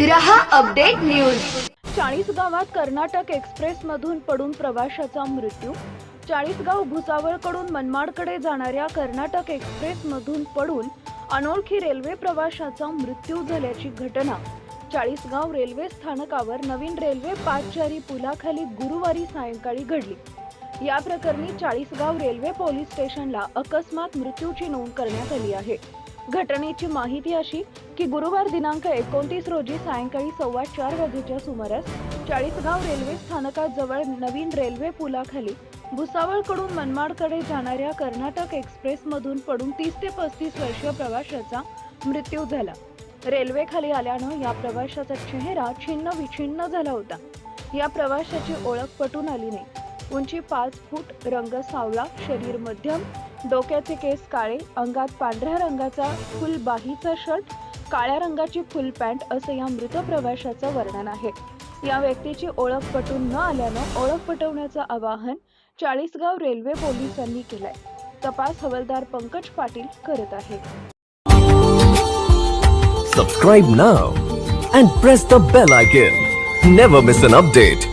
रहा update news. 40 गावात Karnataka express मधून पडून प्रवाशाचा मृत्यू। 40 गाव भुसावळकडून मनमाडकडे जाणाऱ्या कर्नाटक एक्सप्रेस मधून पडून अनोळखी रेल्वे प्रवाशाचा मृत्यू झाल्याची घटना 40 गाव रेल्वे स्थानकावर नवीन रेल्वे पादचारी पुलाखाली गुरुवारी सायंकाळी घडली। या प्रकरणी 40 गाव रेल्वे पोलीस स्टेशनला अकस्मात मृत्यूची नोंद करण्यात आली आहे। घटनेची माहिती अशी की गुरुवार दिनांक 29 रोजी सायंकाळी 4:15 वाजेच्या सुमारास 40 गाव रेल्वे स्थानकाजवळ नवीन रेल्वे पुलाखाली भुसावळकडून मनमाडकडे जाणाऱ्या कर्नाटक एक्सप्रेस मधून पडून 30 ते 35 वर्षीय प्रवाशाचा मृत्यू झाला। रेल्वे खाली आल्यानं या प्रवाशाचा चेहरा छिन्न विछिन्न झाला होता। या प्रवाशाची ओळख पटून आली नाही। उंची 5 फूट, रंग सावळा, शरीर मध्यम, डोक्याचे केस काळे, अंगात पांढऱ्या रंगाचा फुल बाहीचा शर्ट, काळ्या रंगाची फुल पॅन्ट असं या मृत प्रवाशाचं वर्णन आहे। या व्यक्तीची ओळख पटून न आल्यानं ओळख पटवण्याचं आवाहन 40 गाव रेल्वे पोलिसांनी केलंय। तपास हवालदार पंकज पाटील करत आहेत। Subscribe now and press the bell icon. Never miss an update.